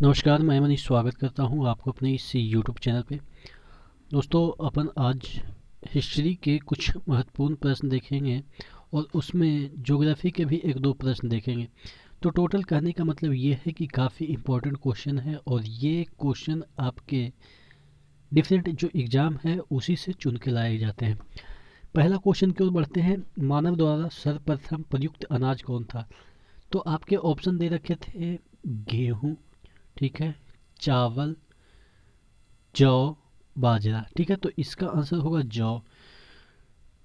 नमस्कार, मैं मनीष स्वागत करता हूं आपको अपने इस यूट्यूब चैनल पे। दोस्तों, अपन आज हिस्ट्री के कुछ महत्वपूर्ण प्रश्न देखेंगे और उसमें ज्योग्राफी के भी एक दो प्रश्न देखेंगे। तो टोटल कहने का मतलब ये है कि काफ़ी इम्पोर्टेंट क्वेश्चन है और ये क्वेश्चन आपके डिफरेंट जो एग्ज़ाम है उसी से चुन के लाए जाते हैं। पहला क्वेश्चन की ओर बढ़ते हैं। मानव द्वारा सर्वप्रथम प्रयुक्त अनाज कौन था? तो आपके ऑप्शन दे रखे थे गेहूँ, ठीक है, चावल, जौ, बाजरा। ठीक है, तो इसका आंसर होगा जौ।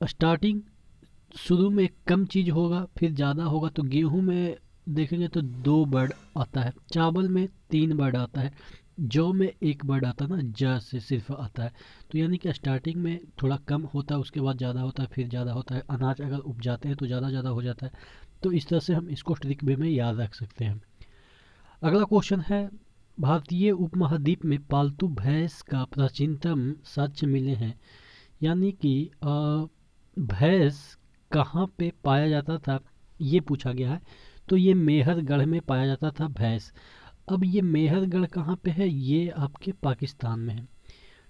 स्टार्टिंग शुरू में कम चीज़ होगा फिर ज़्यादा होगा, तो गेहूं में देखेंगे तो 2 वर्ड आता है, चावल में 3 वर्ड आता है, जौ में 1 वर्ड आता है ना, ज से सिर्फ आता है। तो यानी कि स्टार्टिंग में थोड़ा कम होता है, उसके बाद ज़्यादा होता है, फिर ज़्यादा होता है। अनाज अगर उपजाते हैं तो ज़्यादा ज़्यादा हो जाता है। तो इस तरह से हम इसको ट्रिक वे में याद रख सकते हैं। अगला क्वेश्चन है, भारतीय उपमहाद्वीप में पालतू भैंस का प्राचीनतम साक्ष्य मिले हैं। यानी कि भैंस कहाँ पे पाया जाता था ये पूछा गया है। तो ये मेहरगढ़ में पाया जाता था भैंस। अब ये मेहरगढ़ कहाँ पे है? ये आपके पाकिस्तान में है,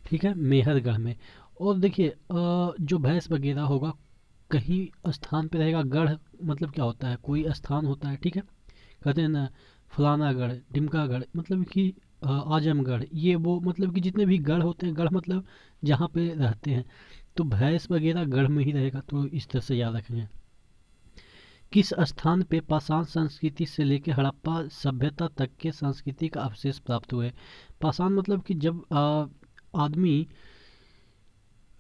ठीक है, मेहरगढ़ में। और देखिए जो भैंस वगैरह होगा कहीं स्थान पे रहेगा। गढ़ मतलब क्या होता है? कोई स्थान होता है, ठीक है। कहते हैं ना फलानागढ़, ढिमकागढ़, मतलब कि आजमगढ़, ये वो, मतलब कि जितने भी गढ़ होते हैं, गढ़ मतलब जहाँ पे रहते हैं। तो भैंस वगैरह गढ़ में ही रहेगा, तो इस तरह से याद रखेंगे। किस स्थान पे पाषाण संस्कृति से लेकर हड़प्पा सभ्यता तक के संस्कृति का अवशेष प्राप्त हुए? पाषाण मतलब कि जब आदमी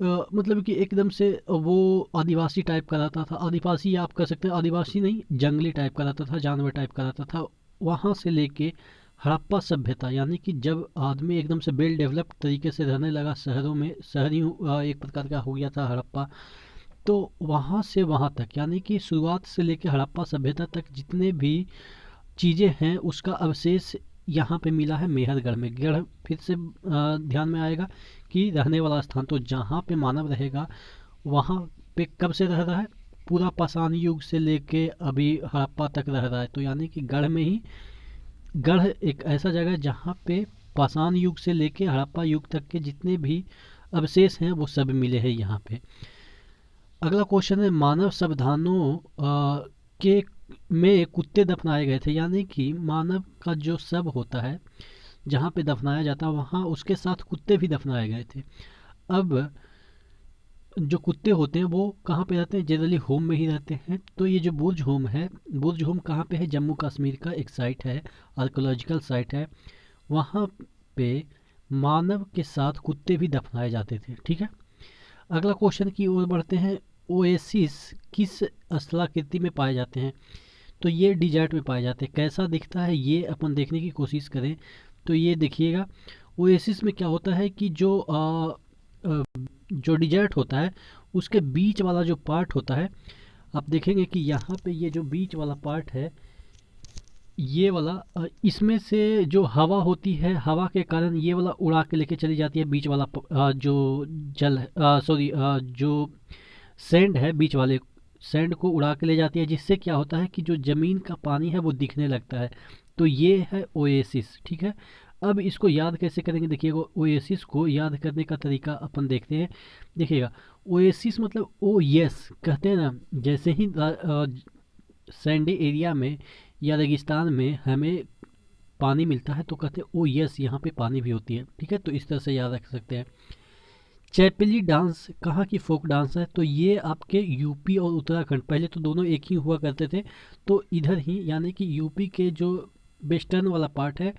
मतलब कि एकदम से वो आदिवासी टाइप का रहता था। आदिवासी आप कह सकते हैं, आदिवासी नहीं, जंगली टाइप का रहता था, जानवर टाइप का रहता था। वहाँ से लेके हड़प्पा सभ्यता, यानी कि जब आदमी एकदम से वेल डेवलप्ड तरीके से रहने लगा शहरों में, शहरी एक प्रकार का हो गया था हड़प्पा। तो वहाँ से वहाँ तक, यानी कि शुरुआत से लेके हड़प्पा सभ्यता तक जितने भी चीज़ें हैं उसका अवशेष यहाँ पे मिला है मेहरगढ़ में। गढ़ फिर से ध्यान में आएगा कि रहने वाला स्थान, तो जहाँ पे मानव रहेगा वहाँ पे कब से रह रहा है? पूरा पाषाण युग से लेके अभी हड़प्पा तक रह रहा है। तो यानी कि गढ़ में ही, गढ़ एक ऐसा जगह है जहाँ पे पाषाण युग से लेके हड़प्पा युग तक के जितने भी अवशेष हैं वो सब मिले हैं यहाँ पे। अगला क्वेश्चन है, मानव संविधानों के में कुत्ते दफनाए गए थे। यानी कि मानव का जो शव होता है जहाँ पे दफनाया जाता है वहाँ उसके साथ कुत्ते भी दफनाए गए थे। अब जो कुत्ते होते हैं वो कहाँ पे रहते हैं? जनरली होम में ही रहते हैं। तो ये जो बुर्ज होम है, बुर्ज होम कहाँ पे है? जम्मू कश्मीर का एक साइट है, आर्कोलॉजिकल साइट है। वहाँ पे मानव के साथ कुत्ते भी दफनाए जाते थे, ठीक है। अगला क्वेश्चन की ओर बढ़ते हैं। ओएसिस किस स्थलाकृति में पाए जाते हैं? तो ये डिजर्ट में पाए जाते हैं। कैसा दिखता है ये अपन देखने की कोशिश करें तो ये देखिएगा, ओएसिस में क्या होता है कि जो डिजर्ट होता है उसके बीच वाला जो पार्ट होता है, आप देखेंगे कि यहाँ पे ये जो बीच वाला पार्ट है ये वाला, इसमें से जो हवा होती है, हवा के कारण ये वाला उड़ा के लेके चली जाती है बीच वाला जो जल सॉरी जो सैंड है, बीच वाले सैंड को उड़ा के ले जाती है, जिससे क्या होता है कि जो ज़मीन का पानी है वो दिखने लगता है। तो ये है ओएसिस, ठीक है। अब इसको याद कैसे करेंगे? देखिएगा, ओएसिस को याद करने का तरीका अपन देखते हैं। देखिएगा, ओएसिस मतलब ओ यस कहते हैं ना, जैसे ही सैंडी एरिया में या रेगिस्तान में हमें पानी मिलता है तो कहते हैं ओ यस यहाँ पे पानी भी होती है, ठीक है। तो इस तरह से याद रख सकते हैं। चैपली डांस कहाँ की फोक डांस है? तो ये आपके यूपी और उत्तराखंड, पहले तो दोनों एक ही हुआ करते थे, तो इधर ही यानी कि यूपी के जो वेस्टर्न वाला पार्ट है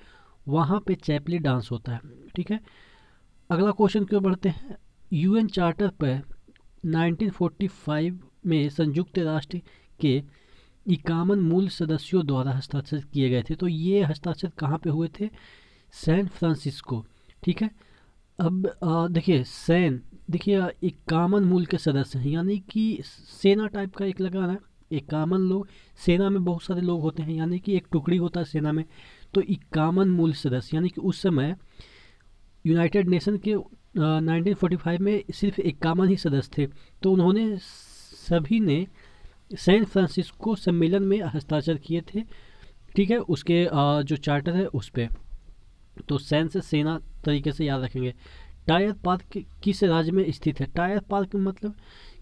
वहाँ पे चैपली डांस होता है, ठीक है। अगला क्वेश्चन क्यों बढ़ते हैं। यूएन चार्टर पर 1945 में संयुक्त राष्ट्र के 51 मूल सदस्यों द्वारा हस्ताक्षर किए गए थे। तो ये हस्ताक्षर कहाँ पे हुए थे? सैन फ्रांसिस्को, ठीक है। अब देखिए सैन, देखिए 51 मूल के सदस्य हैं, यानी कि सेना टाइप का एक लगा ना, 51 लोग। सेना में बहुत सारे लोग होते हैं, यानी कि एक टुकड़ी होता है सेना में। तो 51 मूल सदस्य, यानी कि उस समय यूनाइटेड नेशन के 1945 में सिर्फ 51 ही सदस्य थे। तो उन्होंने सभी ने सैन फ्रांसिस्को सम्मेलन में हस्ताक्षर किए थे, ठीक है, उसके जो चार्टर है उस पर। तो सैन से सेना तरीके से याद रखेंगे। टायर पार्क किस राज्य में स्थित है? टायर पार्क मतलब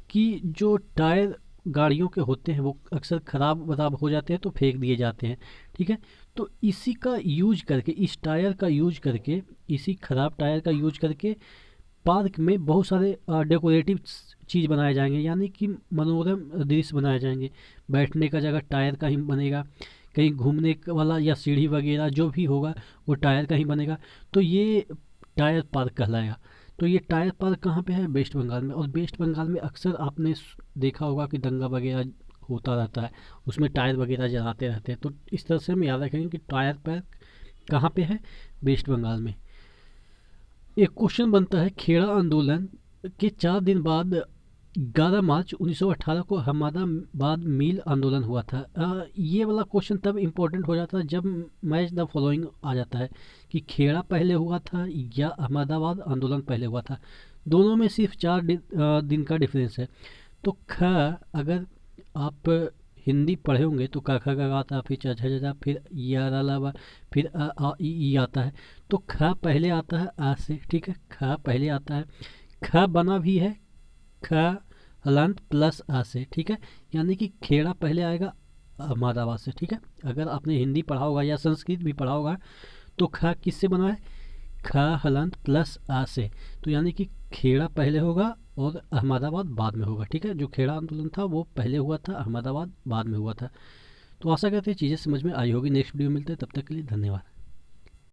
कि जो टायर गाड़ियों के होते हैं वो अक्सर ख़राब वराब हो जाते हैं तो फेंक दिए जाते हैं, ठीक है। तो इसी का यूज करके, इस टायर का यूज करके, इसी ख़राब टायर का यूज करके पार्क में बहुत सारे डेकोरेटिव चीज़ बनाए जाएंगे, यानी कि मनोरम दृश्य बनाए जाएंगे। बैठने का जगह टायर का ही बनेगा, कहीं घूमने वाला या सीढ़ी वगैरह जो भी होगा वो टायर का ही बनेगा। तो ये टायर पार्क कहलाएगा। तो ये टायर पार्क कहाँ पे है? वेस्ट बंगाल में। और वेस्ट बंगाल में अक्सर आपने देखा होगा कि दंगा वगैरह होता रहता है, उसमें टायर वगैरह जलाते रहते हैं। तो इस तरह से हम याद रखेंगे कि टायर पार्क कहाँ पे है? वेस्ट बंगाल में। एक क्वेश्चन बनता है, खेड़ा आंदोलन के 4 दिन बाद 11 मार्च 1918 को अहमदाबाद मिल आंदोलन हुआ था। ये वाला क्वेश्चन तब इम्पोर्टेंट हो जाता है जब मैच द फॉलोइंग आ जाता है कि खेड़ा पहले हुआ था या अहमदाबाद आंदोलन पहले हुआ था। दोनों में सिर्फ 4 दिन का डिफरेंस है। तो अगर आप हिंदी पढ़े होंगे तो क ख ग घ आता, फिर च छ ज झ, फिर य र ल व, फिर अ आ इ ई आता है। तो पहले आता है आ से, ठीक है। पहले आता है। बना भी है ख हलंत प्लस आ से, ठीक है। यानी कि खेड़ा पहले आएगा अहमदाबाद से, ठीक है। अगर आपने हिंदी पढ़ा होगा या संस्कृत भी पढ़ा होगा तो किससे बना है? ख हलंत प्लस आ से। तो यानी कि खेड़ा पहले होगा और अहमदाबाद बाद में होगा, ठीक है। जो खेड़ा आंदोलन था वो पहले हुआ था, अहमदाबाद बाद में हुआ था। तो आशा करते हैं चीज़ें समझ में आई होगी। नेक्स्ट वीडियो मिलते हैं, तब तक के लिए धन्यवाद।